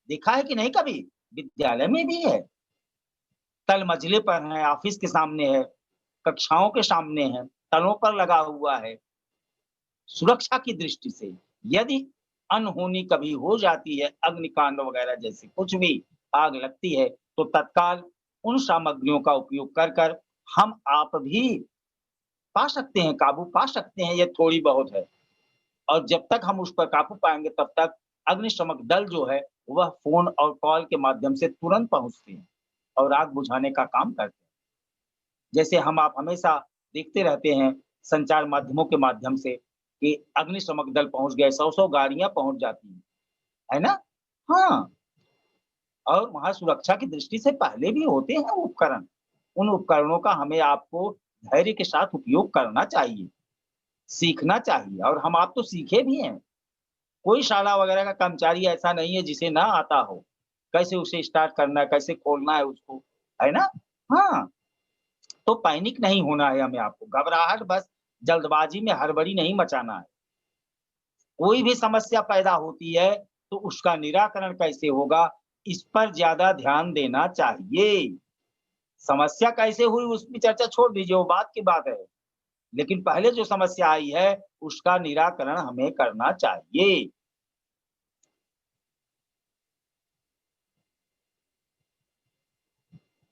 देखा है कि नहीं कभी? विद्यालय में भी है, तल मंजिले पर है, ऑफिस के सामने है, कक्षाओं के सामने है, तलों पर लगा हुआ है। सुरक्षा की दृष्टि से यदि अनहोनी कभी हो जाती है, अग्निकांड वगैरह जैसे कुछ भी आग लगती है, तो तत्काल उन सामग्रियों का उपयोग कर हम आप भी पा सकते हैं, काबू पा सकते हैं, ये थोड़ी बहुत है। और जब तक हम उस पर काबू पाएँगे, तब तक अग्निशमक दल जो है, वह फ़ोन और कॉल के माध्यम से तुरंत पहुँचते हैं और आग बुझाने का काम करते हैं। जैसे हम आप हमेशा देखते रहते हैं संचार माध्यमों के माध्यम से कि अग्निशमक दल पहुँच गए, 100-100 गाड़ियाँ पहुँच जाती हैं, है ना? हाँ, और वहाँ सुरक्षा की दृष्टि से पहले भी होते हैं उपकरण। उन उपकरणों का हमें आपको धैर्य के साथ उपयोग करना चाहिए, सीखना चाहिए, और हम आप तो सीखे भी हैं। कोई शाला वगैरह का कर्मचारी ऐसा नहीं है जिसे ना आता हो, कैसे उसे स्टार्ट करना है, कैसे खोलना है उसको, है ना? हाँ, तो पैनिक नहीं होना है हमें आपको, घबराहट बस जल्दबाजी में हड़बड़ी नहीं मचाना है। कोई भी समस्या पैदा होती है, तो उसका निराकरण कैसे होगा, इस पर ज़्यादा ध्यान देना चाहिए। समस्या कैसे हुई उसकी चर्चा छोड़ दीजिए, वो बात की बात है। लेकिन पहले जो समस्या आई है, उसका निराकरण हमें करना चाहिए।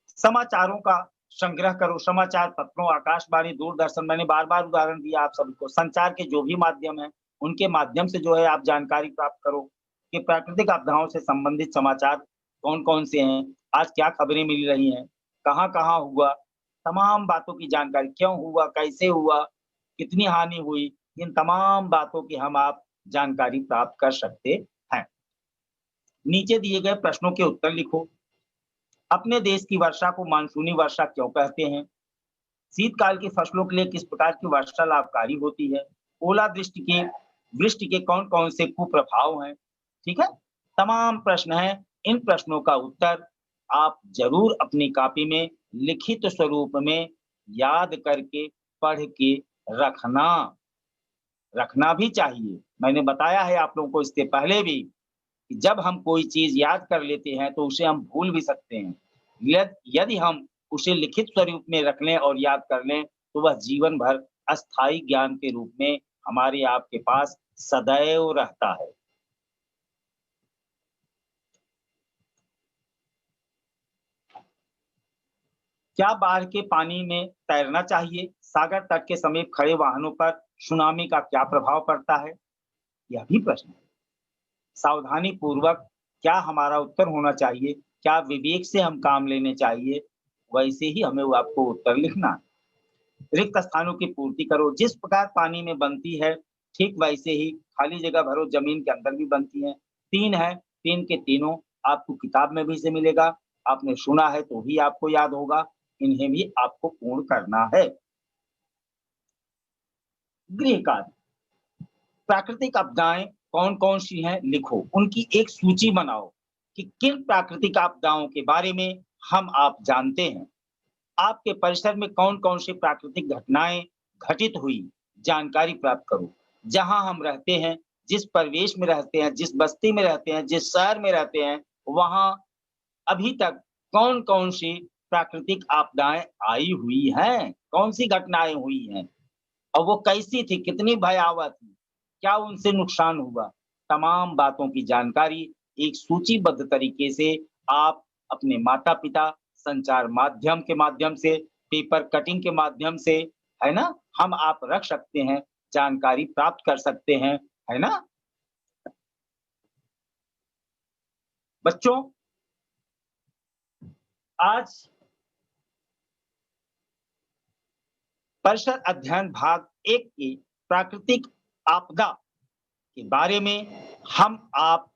समाचारों का संग्रह करो, समाचार पत्रों, आकाशवाणी, दूरदर्शन मैंने बार-बार उदाहरण दिया आप सभी को। संचार के जो भी माध्यम हैं, उनके माध्यम से जो है आप जानकारी प्राप्त करो कि प्राकृतिक आपदाओं से संबंधित समाचार कौन-कौन से हैं, आज क्या खबरें मिल रही हैं, कहाँ-कहाँ हुआ, तमाम बातों की जानकारी क्यों हुआ, कैसे हुआ, कितनी हानि हुई, इन तमाम बातों की हम आप जानकारी प्राप्त कर सकते हैं। नीचे दिए गए प्रश्नों के उत्तर लिखो। अपने देश की वर्षा को मानसूनी वर्षा क्यों कहते हैं? शीतकाल की फसलों के लिए किस प्रकार की वर्षा लाभकारी होती है? ओलावृष्टि के वृष्टि के कौन-कौन से कुप्रभाव हैं? ठीक है? तमाम प्रश्न हैं। इन प्रश्नों का उत्तर आप ज़रूर अपनी कॉपी में लिखित स्वरूप में याद करके पढ़ के रखना। रखना भी चाहिए। मैंने बताया है आप लोगों को इससे पहले भी कि जब हम कोई चीज़ याद कर लेते हैं, तो उसे हम भूल भी सकते हैं। यदि हम उसे लिखित स्वरूप में रख लें और याद कर लें, तो वह जीवन भर अस्थायी ज्ञान के रूप में हमारे आपके पास सदैव रहता है। क्या बाढ़ के पानी में तैरना चाहिए? सागर तट के समीप खड़े वाहनों पर सुनामी का क्या प्रभाव पड़ता है? यह भी प्रश्न है। सावधानी पूर्वक क्या हमारा उत्तर होना चाहिए? क्या विवेक से हम काम लेने चाहिए? वैसे ही हमें वो आपको उत्तर लिखना है। रिक्त स्थानों की पूर्ति करो। जिस प्रकार पानी में बनती है, ठीक वैसे ही खाली जगह भरो, ज़मीन के अंदर भी बनती हैं। 3 है, 3 के तीनों आपको किताब में भी से मिलेगा। आपने सुना है तो भी आपको याद होगा। इन्हें भी आपको पूर्ण करना है। गृह कार्य, प्राकृतिक आपदाएँ कौन-कौन सी हैं लिखो। उनकी एक सूची बनाओ कि किन प्राकृतिक आपदाओं के बारे में हम आप जानते हैं। आपके परिसर में कौन-कौन सी प्राकृतिक घटनाएँ घटित हुई, जानकारी प्राप्त करो। जहाँ हम रहते हैं, जिस परिवेश में रहते हैं, जिस बस्ती में रहते हैं, जिस शहर में रहते हैं, वहाँ अभी तक कौन-कौन सी प्राकृतिक आपदाएँ आई हुई हैं, कौन-सी घटनाएँ हुई हैं और वो कैसी थी, कितनी भयावह थी, क्या उनसे नुकसान हुआ। तमाम बातों की जानकारी एक सूचीबद्ध तरीके से आप अपने माता-पिता, संचार माध्यम के माध्यम से, पेपर कटिंग के माध्यम से, है ना? हम आप रख सकते हैं, जानकारी प्राप्त कर सकते हैं, है ना? बच्चों, आज परिसर अध्ययन भाग 1 की प्राकृतिक आपदा के बारे में हम आप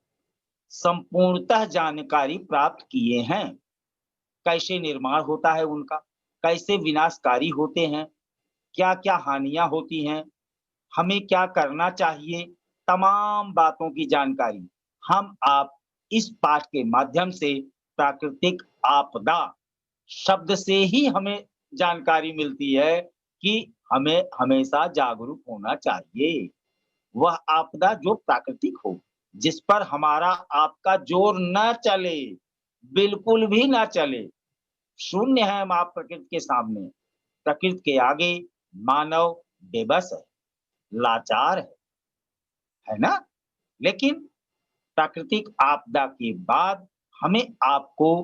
संपूर्णतः जानकारी प्राप्त किए हैं। कैसे निर्माण होता है उनका, कैसे विनाशकारी होते हैं, क्या-क्या हानियाँ होती हैं, हमें क्या करना चाहिए, तमाम बातों की जानकारी हम आप इस पाठ के माध्यम से प्राकृतिक आपदा शब्द से ही हमें जानकारी मिलती है कि हमें हमेशा जागरूक होना चाहिए। वह आपदा जो प्राकृतिक हो, जिस पर हमारा आपका जोर ना चले, बिल्कुल भी ना चले। शून्य है हम आप प्रकृति के सामने। प्रकृति के आगे मानव बेबस है, लाचार है ना? लेकिन प्राकृतिक आपदा के बाद हमें आपको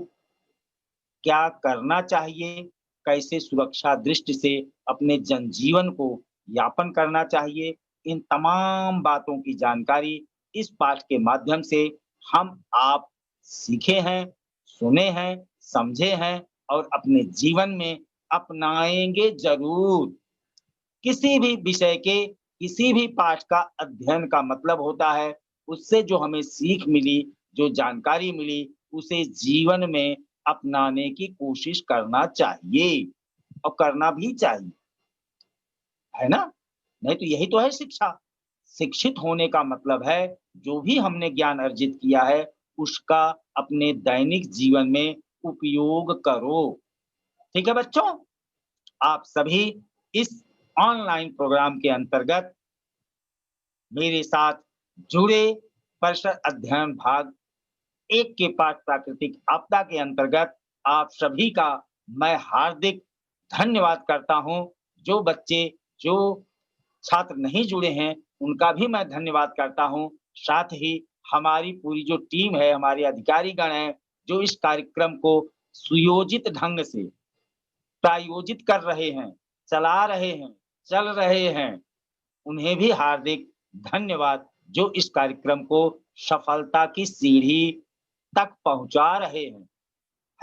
क्या करना चाहिए, कैसे सुरक्षा दृष्टि से अपने जनजीवन को यापन करना चाहिए, इन तमाम बातों की जानकारी इस पाठ के माध्यम से हम आप सीखे हैं, सुने हैं, समझे हैं और अपने जीवन में अपनाएँगे ज़रूर। किसी भी विषय के, किसी भी पाठ का अध्ययन का मतलब होता है, उससे जो हमें सीख मिली, जो जानकारी मिली, उसे जीवन में अपनाने की कोशिश करना चाहिए और करना भी चाहिए, है ना? नहीं तो यही तो है शिक्षा। शिक्षित होने का मतलब है जो भी हमने ज्ञान अर्जित किया है उसका अपने दैनिक जीवन में उपयोग करो। ठीक है बच्चों, आप सभी इस ऑनलाइन प्रोग्राम के अंतर्गत मेरे साथ जुड़े परिसर अध्ययन भाग 1 के पाठ प्राकृतिक आपदा के अंतर्गत आप सभी का मैं हार्दिक धन्यवाद करता हूं। जो बच्चे, जो छात्र नहीं जुड़े हैं, उनका भी मैं धन्यवाद करता हूं। साथ ही हमारी पूरी जो टीम है, हमारे अधिकारीगण हैं, जो इस कार्यक्रम को सुयोजित ढंग से प्रायोजित कर रहे हैं, चला रहे हैं, चल रहे हैं, उन्हें भी हार्दिक धन्यवाद, जो इस कार्यक्रम को सफलता की सीढ़ी तक पहुंचा रहे हैं,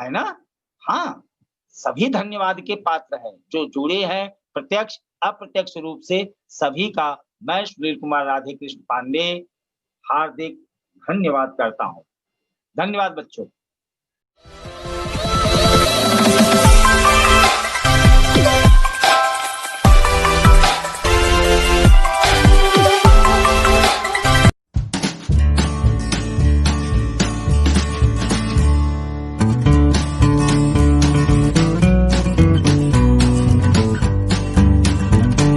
है ना? हाँ, सभी धन्यवाद के पात्र हैं, जो जुड़े हैं प्रत्यक्ष, अप्रत्यक्ष रूप से सभी का मैं सुनील कुमार राधे कृष्ण पांडे हार्दिक धन्यवाद करता हूँ। धन्यवाद बच्चों।